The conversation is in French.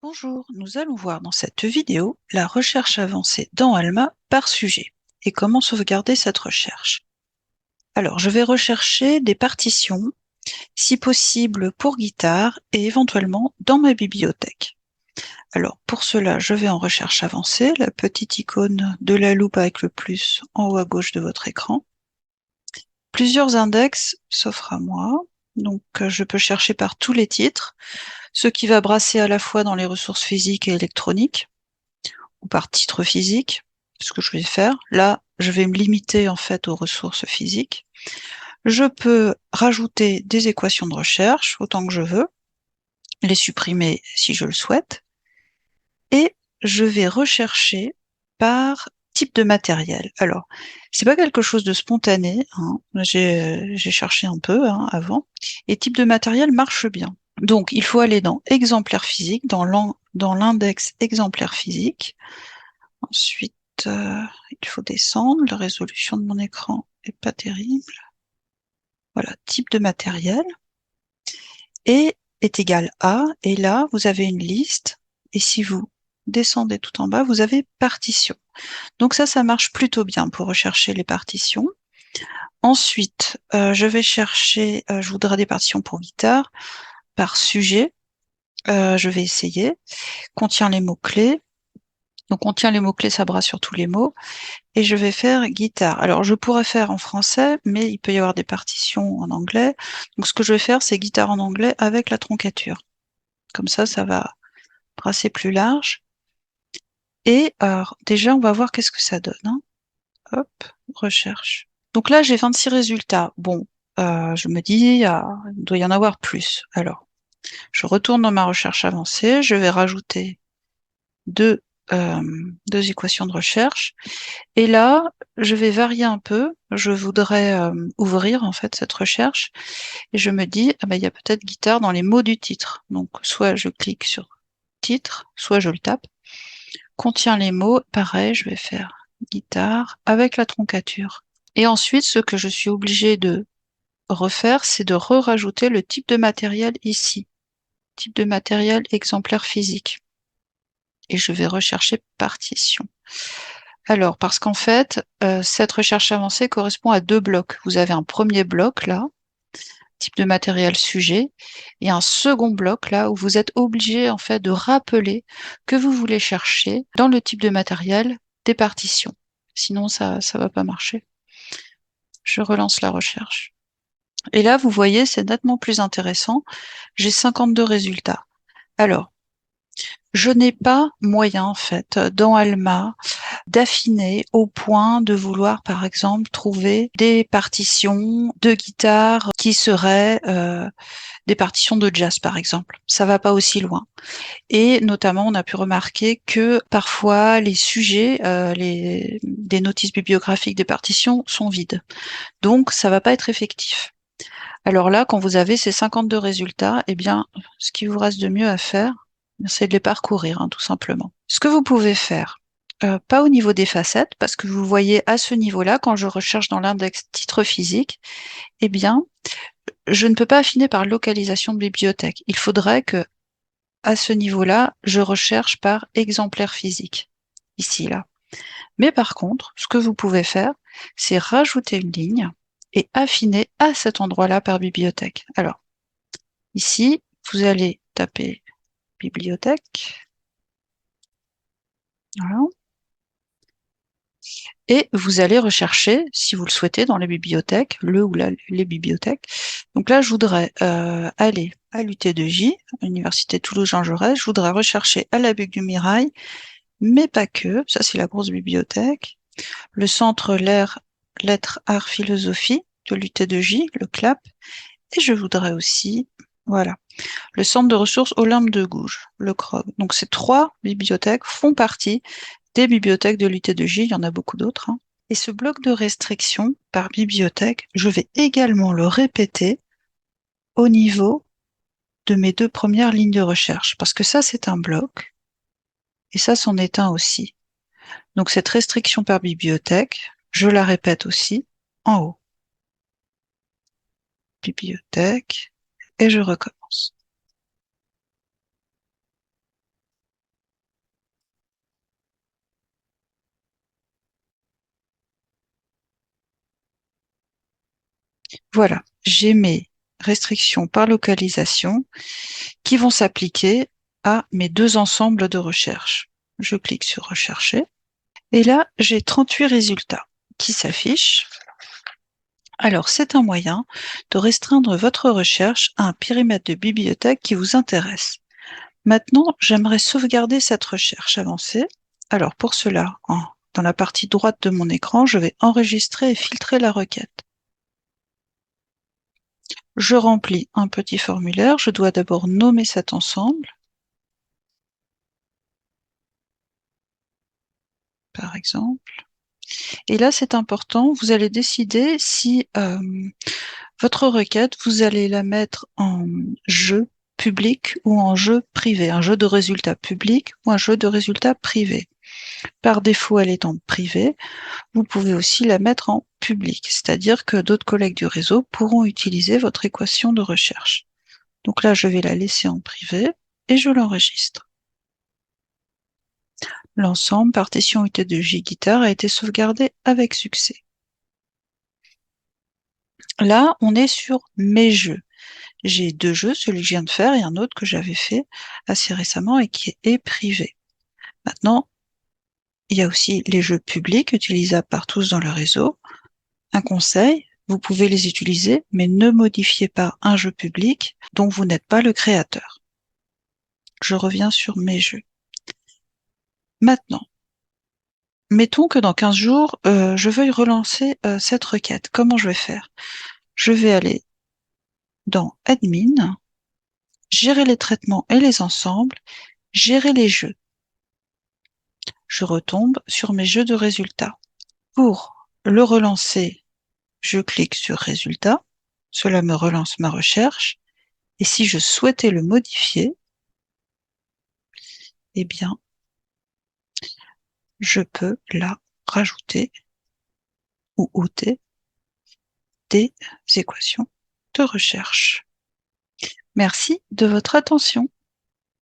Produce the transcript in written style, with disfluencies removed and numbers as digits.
Bonjour, nous allons voir dans cette vidéo la recherche avancée dans Alma par sujet et comment sauvegarder cette recherche. Alors, je vais rechercher des partitions, si possible pour guitare et éventuellement dans ma bibliothèque. Alors, pour cela, je vais en recherche avancée, la petite icône de la loupe avec le plus en haut à gauche de votre écran. Plusieurs index s'offrent à moi, donc je peux chercher par tous les titres, ce qui va brasser à la fois dans les ressources physiques et électroniques, ou par titre physique, ce que je vais faire. Là, je vais me limiter en fait aux ressources physiques. Je peux rajouter des équations de recherche autant que je veux, les supprimer si je le souhaite, et je vais rechercher par type de matériel. Alors, c'est pas quelque chose de spontané, hein. J'ai cherché un peu avant, et type de matériel marche bien. Donc, il faut aller dans exemplaire physique, dans l'index exemplaire physique. Ensuite, il faut descendre. La résolution de mon écran est pas terrible. Voilà, type de matériel. Et est égal à. Et là, vous avez une liste. Et si vous descendez tout en bas, vous avez partition. Donc ça marche plutôt bien pour rechercher les partitions. Ensuite, je vais chercher, je voudrais des partitions pour guitare par sujet. Je vais essayer. Contient les mots-clés. Donc contient les mots-clés, ça brasse sur tous les mots. Et je vais faire guitare. Alors, je pourrais faire en français, mais il peut y avoir des partitions en anglais. Donc, ce que je vais faire, c'est guitare en anglais avec la troncature. Comme ça va brasser plus large. Et alors, déjà, on va voir qu'est-ce que ça donne, hein. Hop, recherche. Donc là, j'ai 26 résultats. Bon, je me dis, il doit y en avoir plus. Alors, je retourne dans ma recherche avancée. Je vais rajouter deux, euh, deux équations de recherche. Et là, je vais varier un peu. Je voudrais ouvrir en fait cette recherche et je me dis, ah ben, il y a peut-être guitare dans les mots du titre. Donc, soit je clique sur titre, soit je le tape. Contient les mots, pareil, je vais faire guitare avec la troncature. Et ensuite, ce que je suis obligée de refaire, c'est de re-rajouter le type de matériel ici. Type de matériel exemplaire physique. Et je vais rechercher partition. Alors, parce qu'en fait, cette recherche avancée correspond à deux blocs. Vous avez un premier bloc là, type de matériel sujet, et un second bloc là où vous êtes obligé en fait de rappeler que vous voulez chercher dans le type de matériel des partitions. Sinon, ça va pas marcher. Je relance la recherche. Et là, vous voyez, c'est nettement plus intéressant. J'ai 52 résultats. Alors, je n'ai pas moyen, en fait, dans Alma, d'affiner au point de vouloir, par exemple, trouver des partitions de guitare qui seraient des partitions de jazz, par exemple. Ça va pas aussi loin. Et notamment, on a pu remarquer que parfois, les sujets, des notices bibliographiques des partitions sont vides. Donc, ça va pas être effectif. Alors là, quand vous avez ces 52 résultats, eh bien, ce qui vous reste de mieux à faire, c'est de les parcourir, hein, tout simplement. Ce que vous pouvez faire, pas au niveau des facettes, parce que vous voyez à ce niveau-là, quand je recherche dans l'index titre physique, eh bien, je ne peux pas affiner par localisation de bibliothèque. Il faudrait que, à ce niveau-là, je recherche par exemplaire physique, ici, là. Mais par contre, ce que vous pouvez faire, c'est rajouter une ligne et affiner à cet endroit-là par bibliothèque. Alors, ici, vous allez taper bibliothèque. Voilà. Et vous allez rechercher, si vous le souhaitez, dans les bibliothèques, les bibliothèques. Donc là, je voudrais aller à l'UT2J, Université Toulouse-Jean Jaurès. Je voudrais rechercher à la Butte du Mirail, mais pas que. Ça, c'est la grosse bibliothèque. Le centre Lettres, Arts, Philosophie de l'UT2J, le CLAP. Et je voudrais aussi, voilà, le centre de ressources Olympe de Gouges, le CROG. Donc ces trois bibliothèques font partie des bibliothèques de l'UT2J, il y en a beaucoup d'autres, hein. Et ce bloc de restriction par bibliothèque, je vais également le répéter au niveau de mes deux premières lignes de recherche, parce que ça c'est un bloc, et ça c'en est un aussi. Donc cette restriction par bibliothèque, je la répète aussi en haut. Bibliothèque, et je recommence. Voilà, j'ai mes restrictions par localisation qui vont s'appliquer à mes deux ensembles de recherche. Je clique sur Rechercher et là, j'ai 38 résultats qui s'affichent. Alors, c'est un moyen de restreindre votre recherche à un périmètre de bibliothèque qui vous intéresse. Maintenant, j'aimerais sauvegarder cette recherche avancée. Alors, pour cela, dans la partie droite de mon écran, je vais enregistrer et filtrer la requête. Je remplis un petit formulaire. Je dois d'abord nommer cet ensemble, par exemple. Et là, c'est important, vous allez décider si votre requête, vous allez la mettre en jeu public ou en jeu privé, un jeu de résultats public ou un jeu de résultats privé. Par défaut, elle est en privé. Vous pouvez aussi la mettre en public, c'est-à-dire que d'autres collègues du réseau pourront utiliser votre équation de recherche. Donc là, je vais la laisser en privé et je l'enregistre. L'ensemble partition UT de JGuitar a été sauvegardé avec succès. Là, on est sur mes jeux. J'ai deux jeux, celui que je viens de faire et un autre que j'avais fait assez récemment et qui est privé. Maintenant, il y a aussi les jeux publics utilisables par tous dans le réseau. Un conseil, vous pouvez les utiliser, mais ne modifiez pas un jeu public dont vous n'êtes pas le créateur. Je reviens sur mes jeux. Maintenant, mettons que dans 15 jours, je veuille relancer cette requête. Comment je vais faire? Je vais aller dans Admin, gérer les traitements et les ensembles, gérer les jeux. Je retombe sur mes jeux de résultats. Pour le relancer, je clique sur Résultats. Cela me relance ma recherche. Et si je souhaitais le modifier, eh bien, je peux là rajouter ou ôter des équations de recherche. Merci de votre attention.